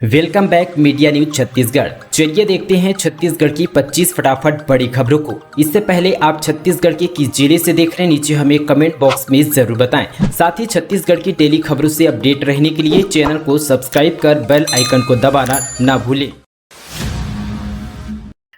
Welcome back media news Chhattisgarh. चलिए देखते हैं छत्तीसगढ़ की 25 फटाफट बड़ी खबरों को। इससे पहले आप छत्तीसगढ़ के किस जिले से देख रहे हैं, नीचे हमें कमेंट बॉक्स में जरूर बताएं। साथ ही छत्तीसगढ़ की डेली खबरों से अपडेट रहने के लिए चैनल को सब्सक्राइब कर बेल आइकन को दबाना ना भूलें।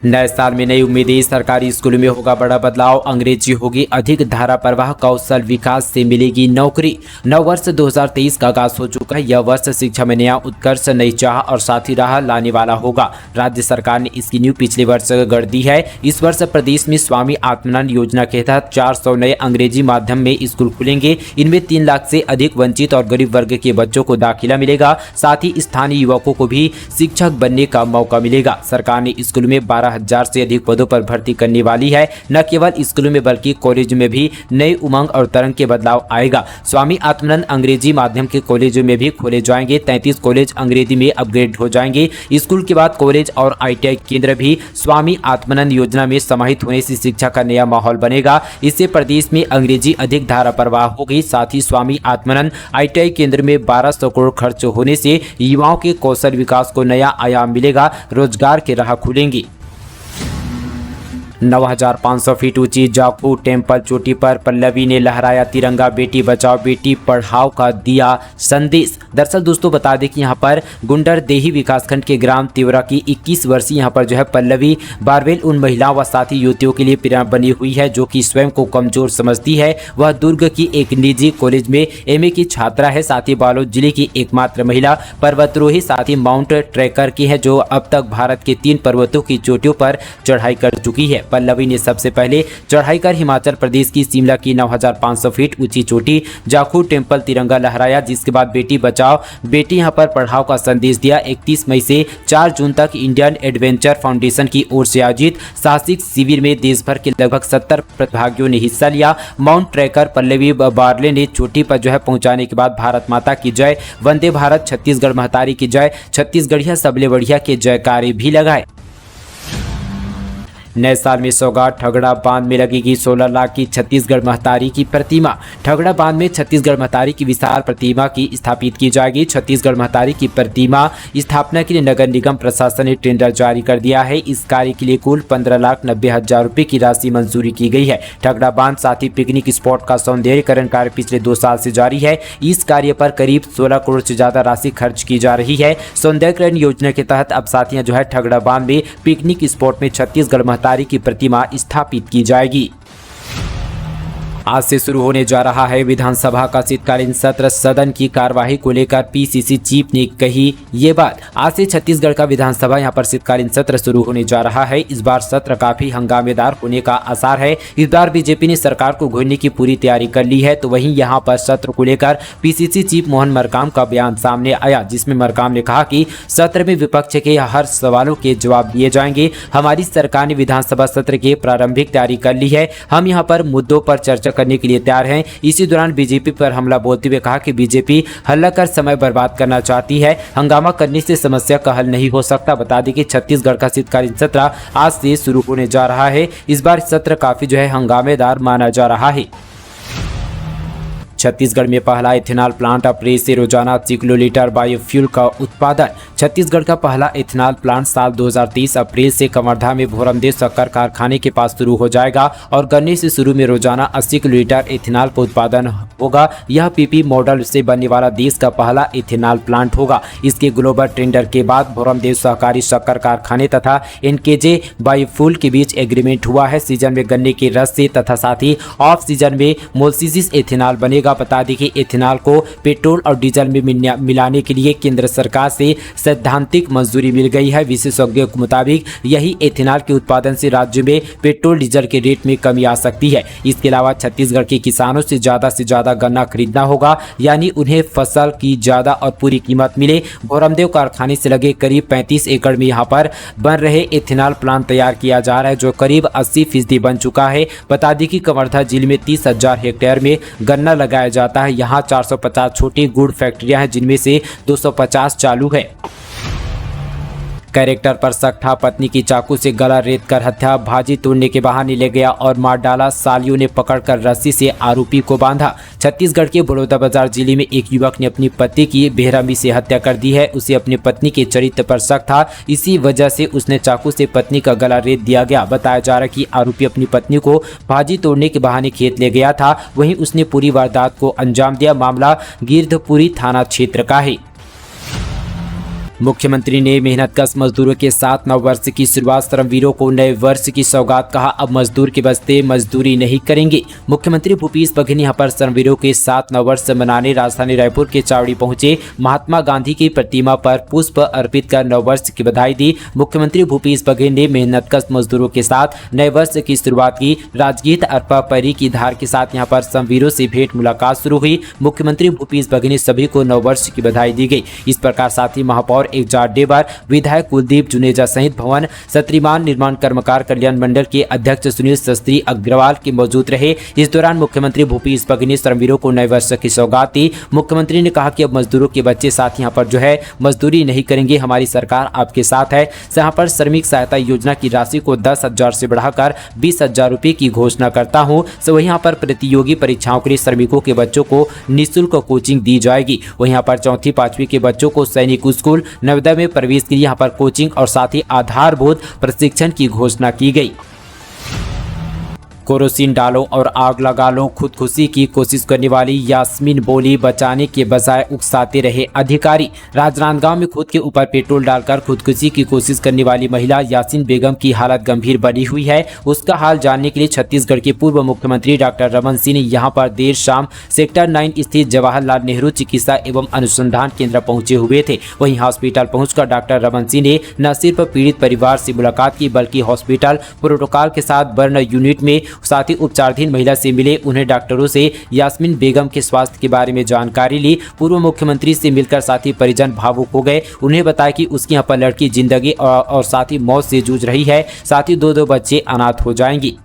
नए साल में नई उम्मीदें, सरकारी स्कूलों में होगा बड़ा बदलाव, अंग्रेजी होगी अधिक, धारा प्रवाह, कौशल विकास से मिलेगी नौकरी। नव वर्ष 2023 का आगाज हो चुका है। यह वर्ष शिक्षा में नया उत्कर्ष, नई चाह और साथी राह लाने वाला होगा। राज्य सरकार ने इसकी नींव पिछले वर्ष गढ़ दी है। इस वर्ष प्रदेश में स्वामी आत्मानंद योजना के तहत 400 नए अंग्रेजी माध्यम में स्कूल खुलेंगे। इनमें 3 लाख से अधिक वंचित और गरीब वर्ग के बच्चों को दाखिला मिलेगा। साथ ही स्थानीय युवकों को भी शिक्षक बनने का मौका मिलेगा। सरकार ने स्कूलों में 12,000 से अधिक पदों पर भर्ती करने वाली है। न केवल स्कूलों में बल्कि कॉलेज में भी नई उमंग और तरंग के बदलाव आएगा। स्वामी आत्मानंद अंग्रेजी माध्यम के कॉलेजों में भी खोले जाएंगे। 33 कॉलेज अंग्रेजी में अपग्रेड हो जाएंगे। स्कूल के बाद कॉलेज और ITI केंद्र भी स्वामी आत्मानंद योजना में समाहित होने से शिक्षा का नया माहौल बनेगा। इससे प्रदेश में अंग्रेजी अधिक धारा प्रवाह होगी। साथ ही स्वामी आत्मानंद ITI केंद्र में 1200 करोड़ खर्च होने से युवाओं के कौशल विकास को नया आयाम मिलेगा, रोजगार के राह खुलेंगी। 9,500 फीट ऊंची जाखू टेम्पल चोटी पर पल्लवी ने लहराया तिरंगा, बेटी बचाओ बेटी पढ़ाओ का दिया संदेश। दरअसल दोस्तों बता दें कि यहाँ पर गुंडरदेही विकासखंड के ग्राम तिवरा की 21 वर्षीय यहाँ पर जो है पल्लवी बारवेल उन महिलाओं व साथी युवतियों के लिए प्रेरणा बनी हुई है जो कि स्वयं को कमजोर समझती है। वह दुर्ग की एक निजी कॉलेज में MA की छात्रा है। साथ ही बालोद जिले की एकमात्र महिला पर्वतारोही, साथ ही माउंट ट्रैकर की है जो अब तक भारत के 3 पर्वतों की चोटियों पर चढ़ाई कर चुकी है। पल्लवी ने सबसे पहले चढ़ाई कर हिमाचल प्रदेश की शिमला की 9,500 फीट ऊंची चोटी जाखू टेम्पल तिरंगा लहराया, जिसके बाद बेटी बचाओ बेटी यहाँ पर पढ़ाओ का संदेश दिया। 31 मई से 4 जून तक इंडियन एडवेंचर फाउंडेशन की ओर से आयोजित साहसिक शिविर में देश भर के लगभग 70 प्रतिभागियों ने हिस्सा लिया। माउंट ट्रैकर पल्लवी बारले ने चोटी पर जो है पहुंचाने के बाद भारत माता की जय, वंदे भारत, छत्तीसगढ़ महतारी की जय, छत्तीसगढ़िया सबले बढ़िया के जयकारे भी लगाए। नए साल में सौगात, ठगड़ा बांध में लगेगी 16 लाख की छत्तीसगढ़ महतारी की प्रतिमा। ठगड़ा बांध में छत्तीसगढ़ महतारी की विशाल प्रतिमा की स्थापित की जाएगी। छत्तीसगढ़ महतारी की प्रतिमा स्थापना के लिए नगर निगम प्रशासन ने टेंडर जारी कर दिया है। इस कार्य के लिए कुल 15,90,000 रुपए की राशि मंजूरी की गई है। ठगड़ा बांध साथ ही पिकनिक स्पॉट का सौंदर्यीकरण कार्य पिछले 2 साल से जारी है। इस कार्य पर करीब 16 करोड़ से ज्यादा राशि खर्च की जा रही है। सौंदर्यीकरण योजना के तहत अब साथियां जो है ठगड़ा बांध में पिकनिक स्पॉट में छत्तीसगढ़ महतारी की प्रतिमा स्थापित की जाएगी। आज से शुरू होने जा रहा है विधानसभा का शीतकालीन सत्र। सदन की कार्यवाही को लेकर PCC चीफ ने कही ये बात। आज से छत्तीसगढ़ का विधानसभा यहां पर शीतकालीन सत्र शुरू होने जा रहा है। इस बार सत्र काफी हंगामेदार होने का आसार है। इस बार बीजेपी ने सरकार को घेरने की पूरी तैयारी कर ली है। तो वहीं यहां पर सत्र को लेकर PCC चीफ मोहन मरकाम का बयान सामने आया, जिसमें मरकाम ने कहा कि सत्र में विपक्ष के हर सवालों के जवाब दिए जाएंगे। हमारी सरकार ने विधानसभा सत्र की प्रारंभिक तैयारी कर ली है। हम यहाँ पर मुद्दों पर चर्चा करने के लिए तैयार हैं। इसी दौरान बीजेपी पर हमला बोलते हुए कहा कि बीजेपी हल्ला कर समय बर्बाद करना चाहती है। हंगामा करने से समस्या का हल नहीं हो सकता। बता दें कि छत्तीसगढ़ का शीतकालीन सत्र आज से शुरू होने जा रहा है। इस बार सत्र काफी जो है हंगामेदार माना जा रहा है। छत्तीसगढ़ में पहला इथेनॉल प्लांट अप्रैल से रोजाना 80 किलोलीटर बायोफ्यूल का उत्पादन। छत्तीसगढ़ का पहला इथेनॉल प्लांट साल 2023 अप्रैल से कवर्धा में भोरमदेव शक्कर कारखाने के पास शुरू हो जाएगा और गन्ने से शुरू में रोजाना 80 किलोलीटर इथेनॉल का उत्पादन होगा। यह PP मॉडल से बनने वाला देश का पहला इथेनॉल प्लांट होगा। इसके ग्लोबल टेंडर के बाद भोरमदेव सहकारी शक्कर कारखाने तथा NKJ बायोफ्यूल के बीच एग्रीमेंट हुआ है। सीजन में गन्ने के रस से तथा साथ ही ऑफ सीजन में मोलसीसिस इथेनॉल बनेगा। बता दें कि इथेनॉल को पेट्रोल और डीजल में मिलाने के लिए केंद्र सरकार से सैद्धांतिक मंजूरी मिल गई है। विशेषज्ञों के मुताबिक यही इथेनॉल के उत्पादन से राज्य में पेट्रोल डीजल के रेट में कमी आ सकती है। इसके अलावा छत्तीसगढ़ के किसानों से ज्यादा गन्ना खरीदना होगा, यानी उन्हें फसल की ज्यादा और पूरी कीमत मिले। भोरमदेव कारखाने से लगे करीब 35 एकड़ में यहाँ पर बन रहे इथेनॉल प्लांट तैयार किया जा रहा है, जो करीब 80% बन चुका है। बता दें कि कवर्धा जिले में 30,000 हेक्टेयर में गन्ना लगाया जाता है। यहाँ 450 छोटी गुड़ फैक्ट्रियां हैं, जिनमें से 250 चालू है। कैरेक्टर पर शक था, पत्नी की चाकू से गला रेत कर हत्या, भाजी तोड़ने के बहाने ले गया और मार डाला, सालियों ने पकड़कर रस्सी से आरोपी को बांधा। छत्तीसगढ़ के बलौदाबाजार जिले में एक युवक ने अपनी पत्नी की बेरहमी से हत्या कर दी है। उसे अपनी पत्नी के चरित्र पर शक था, इसी वजह से उसने चाकू से पत्नी का गला रेत दिया गया। बताया जा रहा है कि आरोपी अपनी पत्नी को भाजी तोड़ने के बहाने खेत ले गया था, वहीं उसने पूरी वारदात को अंजाम दिया। मामला गिरधपुरी थाना क्षेत्र का है। मुख्यमंत्री ने मेहनतकश मजदूरों के साथ नववर्ष की शुरुआत, श्रमवीरों को नए वर्ष की सौगात कहा। अब मजदूर के बस्ते मजदूरी नहीं करेंगे। मुख्यमंत्री भूपेश बघेल ने यहाँ पर श्रमवीरों के साथ नववर्ष मनाने राजधानी रायपुर के चावड़ी पहुंचे। महात्मा गांधी की प्रतिमा पर पुष्प अर्पित कर नववर्ष की बधाई दी। मुख्यमंत्री भूपेश बघेल ने मेहनतकश मजदूरों के साथ नए वर्ष की शुरुआत की। राजगीत अरपा परी की धार के साथ यहाँ पर श्रमवीरों से भेंट मुलाकात शुरू हुई। मुख्यमंत्री भूपेश बघेल ने सभी को नववर्ष की बधाई दी गई। इस प्रकार साथ ही महापौर एक जाडेबर, विधायक कुलदीप जुनेजा सहित भवन सत्रीमान निर्माण कर्मकार कल्याण मंडल के अध्यक्ष सुनील शास्त्री अग्रवाल के मौजूद रहे। इस दौरान मुख्यमंत्री भूपेश बघेल ने श्रमवीरों को नए वर्ष की सौगात दी। मुख्यमंत्री ने कहा कि अब मजदूरों के बच्चे साथ यहाँ पर जो है मजदूरी नहीं करेंगे, हमारी सरकार आपके साथ है। यहाँ पर श्रमिक सहायता योजना की राशि को 10,000 से बढ़ाकर 20,000 रुपये की घोषणा करता हूँ। वहीं यहाँ पर प्रतियोगी परीक्षाओं के लिए श्रमिकों के बच्चों को निःशुल्क कोचिंग दी जाएगी। वहीं यहाँ पर चौथी पांचवी के बच्चों को सैनिक स्कूल नवोदय में प्रवेश के लिए यहाँ पर कोचिंग और साथ ही आधारभूत प्रशिक्षण की घोषणा की गई। केरोसिन डालो और आग लगा लो, खुदकुशी की कोशिश करने वाली यास्मीन बोली, बचाने के बजाय उकसाते रहे अधिकारी। राजनांदगांव में खुद के ऊपर पेट्रोल डालकर खुदकुशी की कोशिश करने वाली महिला यास्मीन बेगम की हालत गंभीर बनी हुई है। उसका हाल जानने के लिए छत्तीसगढ़ के पूर्व मुख्यमंत्री डॉक्टर रमन सिंह ने यहां पर देर शाम सेक्टर 9 स्थित जवाहरलाल नेहरू चिकित्सा एवं अनुसंधान केंद्र पहुंचे हुए थे। वहीं हॉस्पिटल पहुंचकर डॉक्टर रमन सिंह ने न सिर्फ पीड़ित परिवार से मुलाकात की, बल्कि हॉस्पिटल प्रोटोकॉल के साथ बर्न यूनिट में साथ ही उपचाराधीन महिला से मिले। उन्हें डॉक्टरों से यास्मीन बेगम के स्वास्थ्य के बारे में जानकारी ली। पूर्व मुख्यमंत्री से मिलकर साथ ही परिजन भावुक हो गए। उन्हें बताया कि उसकी यहाँ पर लड़की जिंदगी और साथ ही मौत से जूझ रही है, साथ ही दो बच्चे अनाथ हो जाएंगी।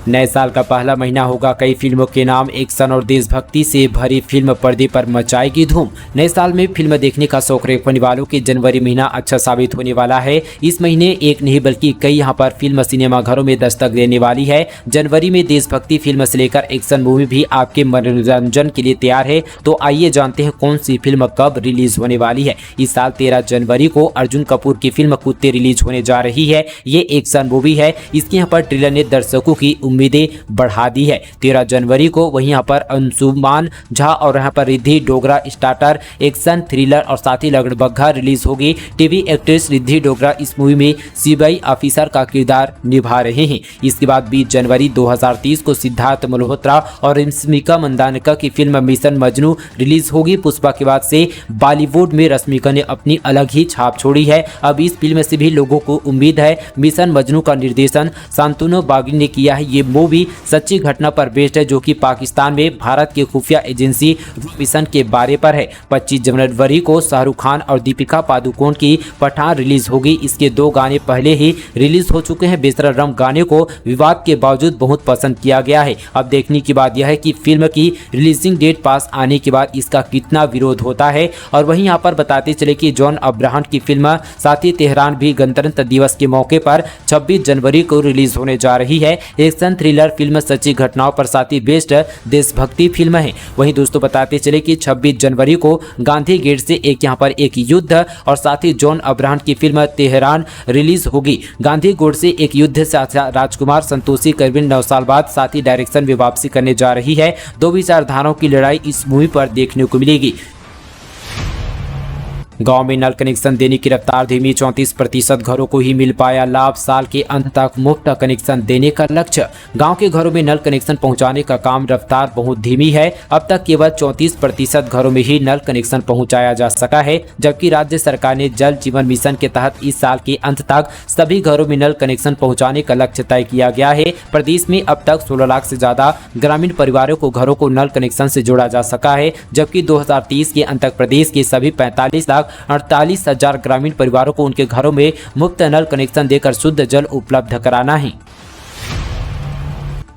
नए साल का पहला महीना होगा, कई फिल्मों के नाम, एक्शन और देशभक्ति से भरी फिल्म पर्दे पर मचाएगी धूम। नए साल में फिल्म देखने का शौक रखने वालों के जनवरी महीना अच्छा साबित होने वाला है। इस महीने एक नहीं बल्कि कई यहाँ पर फिल्म सिनेमाघरों में दस्तक देने वाली है। जनवरी में देशभक्ति फिल्म से लेकर एक्शन मूवी भी आपके मनोरंजन के लिए तैयार है। तो आइए जानते हैं कौन सी फिल्म कब रिलीज होने वाली है। इस साल 13 जनवरी को अर्जुन कपूर की फिल्म कुत्ते रिलीज होने जा रही है। ये एक्शन मूवी है। इसके यहाँ पर ट्रेलर ने दर्शकों की उम्मीदें बढ़ा दी है। 13 जनवरी को वहीं यहाँ पर अंशुमान झा और यहाँ पर Riddhi Dogra starter action thriller और साथ ही लगड़बग्घा रिलीज होगी। टीवी एक्ट्रेस रिद्धि डोगरा इस मूवी में सीबीआई ऑफिसर का किरदार निभा रहे हैं। इसके बाद 20 जनवरी 2030 को सिद्धार्थ मल्होत्रा और रश्मिका मंदाना की फिल्म मिशन मजनू रिलीज होगी। पुष्पा के बाद से बॉलीवुड में रश्मिका ने अपनी अलग ही छाप छोड़ी है। अब इस फिल्म से भी लोगों को उम्मीद है। मिशन मजनू का निर्देशन शांतनु बागी ने किया है। ये मूवी सच्ची घटना पर बेस्ड है, जो कि पाकिस्तान में भारत के खुफिया एजेंसी मिशन के बारे पर है। 25 जनवरी को शाहरुख खान और दीपिका पादुकोण की पठान रिलीज होगी। इसके 2 गाने पहले ही रिलीज हो चुके हैं। बेसरम गाने को विवाद के बावजूद बहुत पसंद किया गया है। अब देखने की बात यह है कि फिल्म की रिलीजिंग डेट पास आने के बाद इसका कितना विरोध होता है। और वहीं यहाँ पर बताते चले कि जॉन अब्राहम की फिल्म साथ ही तेहरान भी गणतंत्र दिवस के मौके पर 26 जनवरी को रिलीज होने जा रही है। एक्शन थ्रिलर फिल्म सच्ची घटनाओं पर साथ ही बेस्ड देशभक्ति फिल्म है। वहीं दोस्तों बताते चले कि 26 जनवरी को गांधी गेट से यहाँ पर एक युद्ध और साथ ही जॉन अब्राहम की फिल्म तेहरान रिलीज होगी। गांधी गेट से एक युद्ध से राजकुमार संतोषी करीब 9 साल बाद साथ ही डायरेक्शन में वापसी करने जा रही है। 2 विचारधाराओं की लड़ाई इस मूवी पर देखने को मिलेगी। गांव में नल कनेक्शन देने की रफ्तार धीमी, 34% घरों को ही मिल पाया लाभ। साल के अंत तक मुफ्त कनेक्शन देने का लक्ष्य। गांव के घरों में नल कनेक्शन पहुंचाने का काम रफ्तार बहुत धीमी है। अब तक केवल 34% घरों में ही नल कनेक्शन पहुंचाया जा सका है, जबकि राज्य सरकार ने जल जीवन मिशन के तहत इस साल के अंत तक सभी घरों में नल कनेक्शन पहुँचाने का लक्ष्य तय किया गया है। प्रदेश में अब तक 16 लाख से ज्यादा ग्रामीण परिवारों को घरों को नल कनेक्शन से जोड़ा जा सका है, जबकि 2030 के अंत तक प्रदेश के सभी 45,48,000 ग्रामीण परिवारों को उनके घरों में मुफ्त नल कनेक्शन देकर शुद्ध जल उपलब्ध कराना है।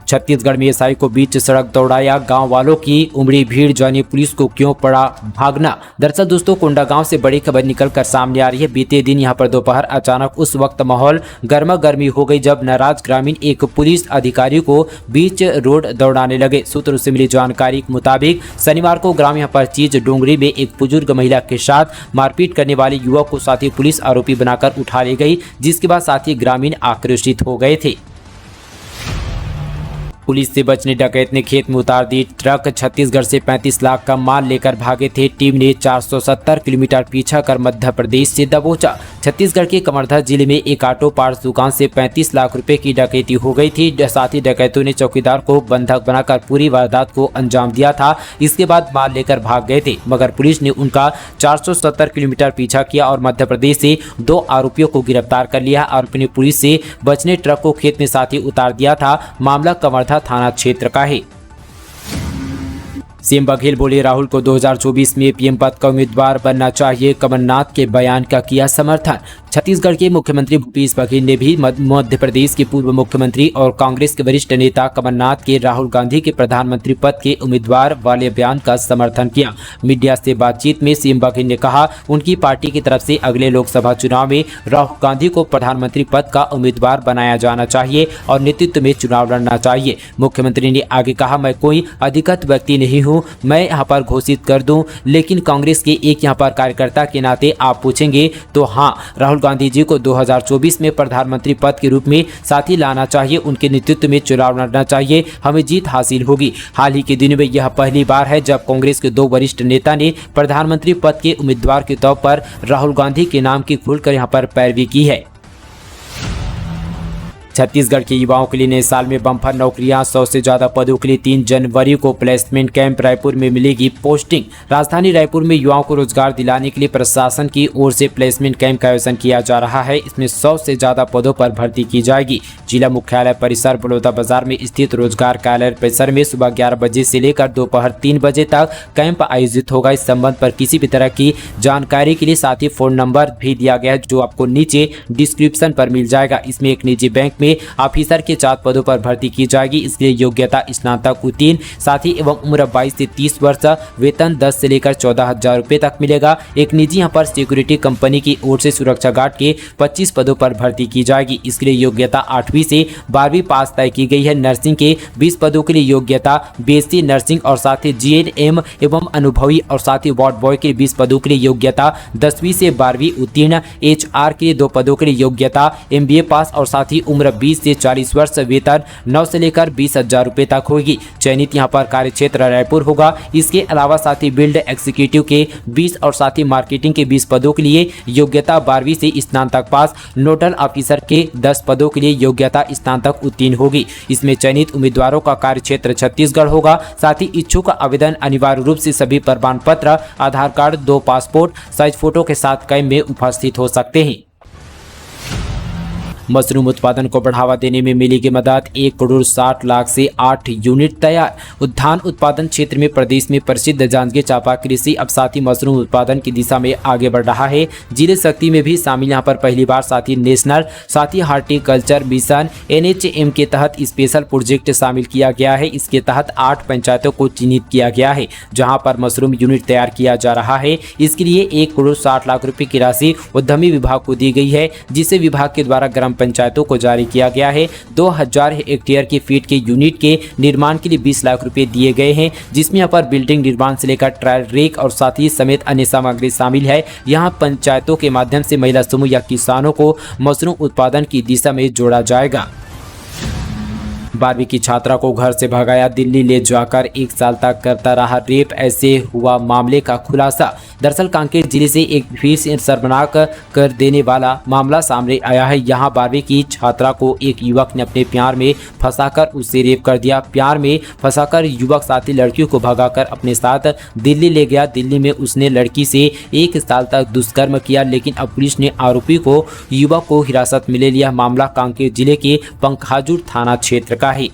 छत्तीसगढ़ में एसआई को बीच सड़क दौड़ाया, गांव वालों की उमड़ी भीड़, जानिए पुलिस को क्यों पड़ा भागना। दरअसल दोस्तों कोंडागांव से बड़ी खबर निकलकर सामने आ रही है। बीते दिन यहां पर दोपहर अचानक उस वक्त माहौल गर्मा गर्मी हो गई जब नाराज ग्रामीण एक पुलिस अधिकारी को बीच रोड दौड़ाने लगे। सूत्रों से मिली जानकारी के मुताबिक शनिवार को ग्राम यहां पर चीज डोंगरी में एक बुजुर्ग महिला के साथ मारपीट करने वाले युवक को साथी पुलिस आरोपी बनाकर उठा ले गई, जिसके बाद साथी ग्रामीण आक्रोशित हो गए थे। पुलिस से बचने डकैत ने खेत में उतार दी ट्रक। छत्तीसगढ़ से 35 लाख का माल लेकर भागे थे। टीम ने 470 किलोमीटर पीछा कर मध्य प्रदेश से दबोचा। छत्तीसगढ़ के कवर्धा जिले में एक ऑटो पार्ट्स दुकान से 35 लाख रुपए की डकैती हो गई थी। साथ ही डकैतों ने चौकीदार को बंधक बनाकर पूरी वारदात को अंजाम दिया था। इसके बाद माल लेकर भाग गए थे, मगर पुलिस ने उनका 470 किलोमीटर पीछा किया और मध्य प्रदेश से 2 आरोपियों को गिरफ्तार कर लिया। आरोपी ने पुलिस से बचने ट्रक को खेत में साथ ही उतार दिया था। मामला कवर्धा थाना क्षेत्र का है। सीएम बघेल बोले राहुल को 2024 में पीएम पद का उम्मीदवार बनना चाहिए। कमलनाथ के बयान का किया समर्थन। छत्तीसगढ़ के मुख्यमंत्री भूपेश बघेल ने भी मध्य प्रदेश के पूर्व मुख्यमंत्री और कांग्रेस के वरिष्ठ नेता कमलनाथ के राहुल गांधी के प्रधानमंत्री पद के उम्मीदवार वाले बयान का समर्थन किया। मीडिया से बातचीत में सीएम बघेल ने कहा उनकी पार्टी की तरफ से अगले लोकसभा चुनाव में राहुल गांधी को प्रधानमंत्री पद का उम्मीदवार बनाया जाना चाहिए और नेतृत्व में चुनाव लड़ना चाहिए। मुख्यमंत्री ने आगे कहा मैं कोई अधिकृत व्यक्ति नहीं हूँ, मैं यहाँ पर घोषित कर दूं, लेकिन कांग्रेस के एक यहाँ पर कार्यकर्ता के नाते आप पूछेंगे तो हाँ, राहुल गांधी जी को 2024 में प्रधानमंत्री पद के रूप में साथी लाना चाहिए। उनके नेतृत्व में चुनाव लड़ना चाहिए, हमें जीत हासिल होगी। हाल ही के दिनों में यह पहली बार है जब कांग्रेस के 2 वरिष्ठ नेता ने प्रधानमंत्री पद के उम्मीदवार के तौर पर राहुल गांधी के नाम की खुलकर यहाँ पर पैरवी की है। छत्तीसगढ़ के युवाओं के लिए नए साल में बम्पर नौकरियां। 100 से ज्यादा पदों के लिए 3 जनवरी को प्लेसमेंट कैंप रायपुर में मिलेगी पोस्टिंग। राजधानी रायपुर में युवाओं को रोजगार दिलाने के लिए प्रशासन की ओर से प्लेसमेंट कैंप का आयोजन किया जा रहा है। इसमें 100 से ज्यादा पदों पर भर्ती की जाएगी। जिला मुख्यालय परिसर बड़ौदा बाजार में स्थित रोजगार कार्यालय परिसर में सुबह 11 बजे से लेकर दोपहर 3 बजे तक कैंप आयोजित होगा। इस संबंध पर किसी भी तरह की जानकारी के लिए साथ ही फोन नंबर भी दिया गया है, जो आपको नीचे डिस्क्रिप्शन पर मिल जाएगा। इसमें एक निजी बैंक में ऑफिसर के 4 पदों पर भर्ती की जाएगी। इसके लिए योग्यता स्नातक उत्तीर्ण, साथी एवं उम्र 22 से 30 वर्ष, वेतन 10 से लेकर 14,000 रुपए तक मिलेगा। एक निजी यहाँ पर सिक्योरिटी कंपनी की ओर से सुरक्षा गार्ड के 25 पदों पर भर्ती की जाएगी। इसके लिए योग्यता 8वीं से 12वीं पास तय की गई है। नर्सिंग के 20 पदों के लिए योग्यता बीएससी नर्सिंग और साथ ही जीएनएम एवं अनुभवी और साथ ही वार्ड बॉय के 20 पदों के लिए योग्यता 10वीं से 12वीं उत्तीर्ण। एचआर के 2 पदों के लिए योग्यता एमबीए पास और साथ ही उम्र 20 से 40 वर्ष, वेतन 9 से लेकर 20,000 रुपए तक होगी। चयनित यहाँ पर कार्य क्षेत्र रायपुर होगा। इसके अलावा साथ ही बिल्ड एग्जीक्यूटिव के 20 और साथ ही मार्केटिंग के 20 पदों के लिए योग्यता 12वीं से स्नातक पास। नोडल ऑफिसर के 10 पदों के लिए योग्यता स्नातक उत्तीर्ण होगी। इसमें चयनित उम्मीदवारों का कार्य क्षेत्र छत्तीसगढ़ होगा। साथ ही इच्छुक आवेदन अनिवार्य रूप से सभी प्रमाण पत्र, आधार कार्ड, 2 पासपोर्ट साइज फोटो के साथ कैंप में उपस्थित हो सकते हैं। मशरूम उत्पादन को बढ़ावा देने में मिलेगी मदद। 1 करोड़ 60 लाख से 8 यूनिट तैयार। उद्यान उत्पादन क्षेत्र में प्रदेश में प्रसिद्ध जांजगीर चांपा कृषि अब साथ ही मशरूम उत्पादन की दिशा में आगे बढ़ रहा है। जिले शक्ति में भी शामिल यहाँ पर पहली बार साथ ही नेशनल साथ ही हार्टिकल्चर मिशन NHM के तहत स्पेशल प्रोजेक्ट शामिल किया गया है। इसके तहत 8 पंचायतों को चिन्हित किया गया है जहाँ पर मशरूम यूनिट तैयार किया जा रहा है। इसके लिए 1 करोड़ 60 लाख रुपए की राशि उद्यमी विभाग को दी गई है, जिसे विभाग के द्वारा ग्राम पंचायतों को जारी किया गया है। 2000 हेक्टेयर के फीट के यूनिट के निर्माण के लिए 20 लाख रुपए दिए गए हैं, जिसमें यहाँ पर बिल्डिंग निर्माण से लेकर ट्रायल रेक और साथ ही समेत अन्य सामग्री शामिल है। यहाँ पंचायतों के माध्यम से महिला समूह या किसानों को मशरूम उत्पादन की दिशा में जोड़ा जाएगा। 12वीं की छात्रा को घर से भगाया, दिल्ली ले जाकर 1 साल तक करता रहा रेप, ऐसे हुआ मामले का खुलासा। दरअसल कांकेर जिले से एक फिर से शर्मनाक कर देने वाला मामला सामने आया है। यहाँ 12वीं की छात्रा को एक युवक ने अपने प्यार में फंसाकर उससे रेप कर दिया। प्यार में फंसाकर युवक साथी लड़कियों को भगाकर अपने साथ दिल्ली ले गया। दिल्ली में उसने लड़की से 1 साल तक दुष्कर्म किया, लेकिन अब पुलिस ने आरोपी को युवक को हिरासत में ले लिया। मामला कांकेर जिले के पंखाजुर थाना क्षेत्र का है।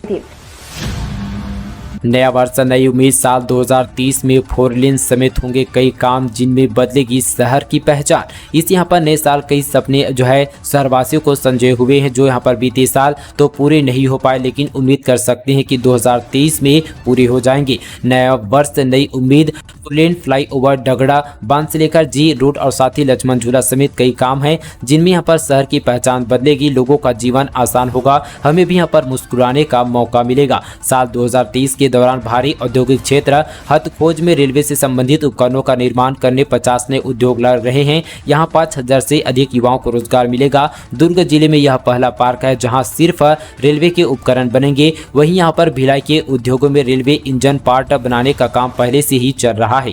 नया वर्ष नई उम्मीद। साल 2030 में 4 लेन समेत होंगे कई काम जिनमें बदलेगी शहर की पहचान। इस यहाँ पर नए साल कई सपने जो है शहरवासियों को संजोए हुए हैं, जो यहाँ पर बीते साल तो पूरे नहीं हो पाए, लेकिन उम्मीद कर सकते हैं कि 2023 में पूरे हो जाएंगे। नया वर्ष नई उम्मीद। 4 लेन फ्लाईओवर ढगड़ा बांध से लेकर जी रोड और साथ ही लक्ष्मण झूला समेत कई काम हैं जिनमें यहाँ पर शहर की पहचान बदलेगी, लोगों का जीवन आसान होगा, हमें भी यहाँ पर मुस्कुराने का मौका मिलेगा। साल 2023 के दौरान भारी औद्योगिक क्षेत्र हथखोज में रेलवे से संबंधित उपकरणों का निर्माण करने 50 नए उद्योग लग रहे हैं। यहाँ 5000 से अधिक युवाओं को रोजगार मिलेगा। दुर्ग जिले में यह पहला पार्क है जहाँ सिर्फ रेलवे के उपकरण बनेंगे। वहीं यहाँ पर भिलाई के उद्योगों में रेलवे इंजन पार्ट बनाने का काम पहले से ही चल रहा है।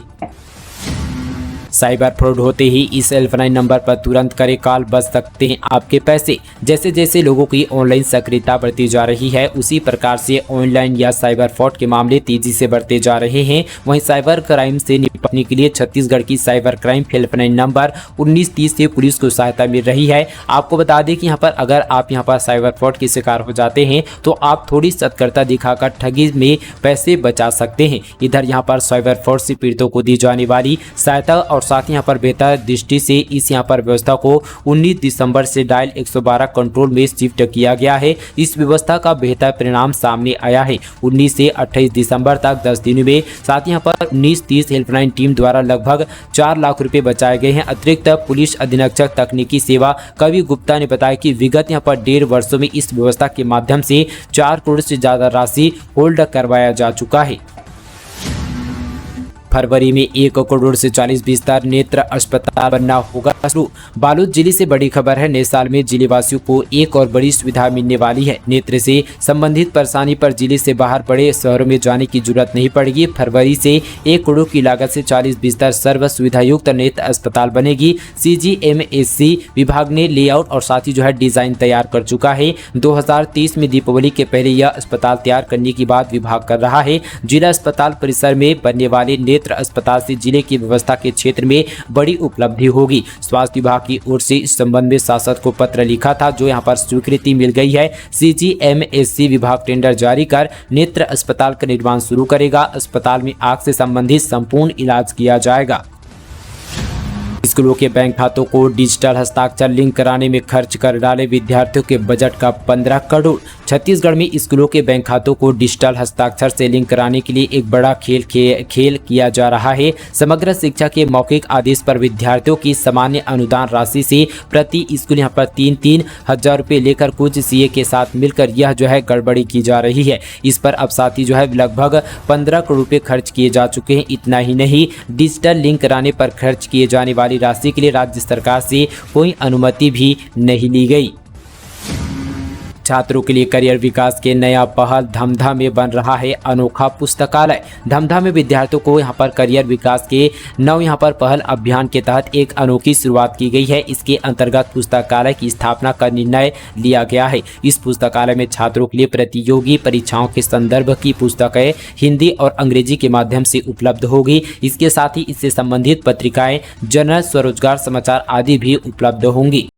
साइबर फ्रॉड होते ही इस हेल्पलाइन नंबर पर तुरंत करें कॉल, बच सकते हैं आपके पैसे। जैसे जैसे लोगों की ऑनलाइन सक्रियता बढ़ती जा रही है, उसी प्रकार से ऑनलाइन या साइबर फ्रॉड के मामले तेजी से बढ़ते जा रहे हैं। वहीं साइबर क्राइम से निपटने के लिए छत्तीसगढ़ की साइबर क्राइम हेल्पलाइन नंबर 1930 से पुलिस को सहायता मिल रही है। आपको बता दें कि यहाँ पर अगर आप यहाँ पर साइबर फ्रॉड के शिकार हो जाते हैं तो आप थोड़ी सतर्कता दिखाकर ठगी में पैसे बचा सकते हैं। इधर यहाँ पर साइबर फ्रॉड से पीड़ितों को दी जाने वाली सहायता और साथ ही यहाँ पर बेहतर दृष्टि से इस यहाँ पर व्यवस्था को 19 दिसंबर से डायल 112 कंट्रोल में शिफ्ट किया गया है। इस व्यवस्था का बेहतर परिणाम सामने आया है। 19 से 28 दिसंबर तक 10 दिन में साथ ही यहाँ पर 1930 हेल्पलाइन टीम द्वारा लगभग 4 लाख रुपए बचाए गए हैं। अतिरिक्त पुलिस अधीक्षक तकनीकी सेवा कवि गुप्ता ने बताया कि विगत यहाँ पर 1.5 वर्षों में इस व्यवस्था के माध्यम से 4 करोड़ से ज्यादा राशि होल्ड करवाया जा चुका है। फरवरी में 1 करोड़ से 40 बिस्तर नेत्र अस्पताल बनना होगा शुरू। बालोद जिले से बड़ी खबर है। नए साल में जिले वासियों को एक और बड़ी सुविधा मिलने वाली है। नेत्र से संबंधित परेशानी पर जिले से बाहर बड़े शहरों में जाने की जरूरत नहीं पड़ेगी। फरवरी से 1 करोड़ की लागत से 40 बिस्तर सर्व सुविधा युक्त नेत्र अस्पताल बनेगी। CGMSC विभाग ने लेआउट और साथ ही जो है डिजाइन तैयार कर चुका है। 2030 में दीपावली के पहले यह अस्पताल तैयार करने की बात विभाग कर रहा है। जिला अस्पताल परिसर में बनने वाले नेत्र अस्पताल से जिले की व्यवस्था के क्षेत्र में बड़ी उपलब्धि होगी। स्वास्थ्य विभाग की ओर से इस संबंध में शासक को पत्र लिखा था, जो यहां पर स्वीकृति मिल गई है। CGMSC विभाग टेंडर जारी कर नेत्र अस्पताल का निर्माण शुरू करेगा। अस्पताल में आंख से संबंधित संपूर्ण इलाज किया जाएगा। स्कूलों के बैंक खातों को डिजिटल हस्ताक्षर लिंक कराने में खर्च कर डाले विद्यार्थियों के बजट का 15 करोड़। छत्तीसगढ़ में स्कूलों के बैंक खातों को डिजिटल हस्ताक्षर से लिंक कराने के लिए एक बड़ा खेल किया जा रहा है। समग्र शिक्षा के मौखिक आदेश पर विद्यार्थियों की सामान्य अनुदान राशि से प्रति स्कूल यहाँ पर 3-3 हजार रुपये लेकर कुछ CA के साथ मिलकर यह जो है गड़बड़ी की जा रही है। इस पर अब साथ ही जो है लगभग 15 करोड़ रुपये खर्च किए जा चुके हैं। इतना ही नहीं, डिजिटल लिंक कराने पर खर्च किए जाने वाली राशि के लिए राज्य सरकार से कोई अनुमति भी नहीं ली गई। छात्रों के लिए करियर विकास के नया पहल धमधा में बन रहा है अनोखा पुस्तकालय। धमधा में विद्यार्थियों को यहां पर करियर विकास के यहां पर पहल अभियान के तहत एक अनोखी शुरुआत की गई है। इसके अंतर्गत पुस्तकालय की स्थापना का निर्णय लिया गया है। इस पुस्तकालय में छात्रों के लिए प्रतियोगी परीक्षाओं के संदर्भ की पुस्तकें हिंदी और अंग्रेजी के माध्यम से उपलब्ध होगी। इसके साथ ही इससे संबंधित पत्रिकाएं, जर्नल, स्वरोजगार समाचार आदि भी उपलब्ध होंगी।